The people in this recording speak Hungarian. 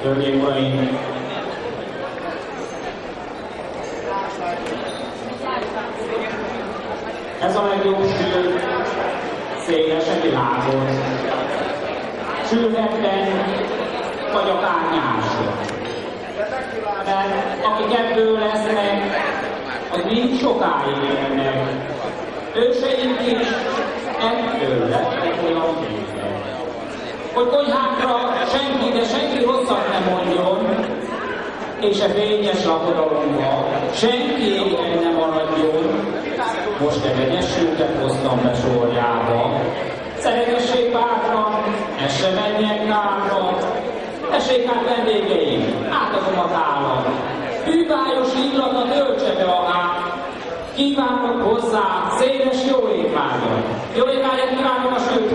Hölgyeim, uraim! Ez a legjobb sül, szélesen világos. Sülhetben, vagy akár nyáson. Mert akik ebből lesznek, az mind sokáig élnek. Őseink is ebből lettek olyan végek. Hogy konyhákra senki, de senki rosszat nem mondjon, és a fényes lakodalomba senki égen ne maradjon. Most egy egyesültet hoztam be sorjába. Szeretessék bátran, ez se menjen kárra. Tessék át vendégeim, átadom a tálat. Hűbájos illata töltse be a hát. Kívánok hozzá széles jó étvágyat. Jó étvágyat kívánok a sőt!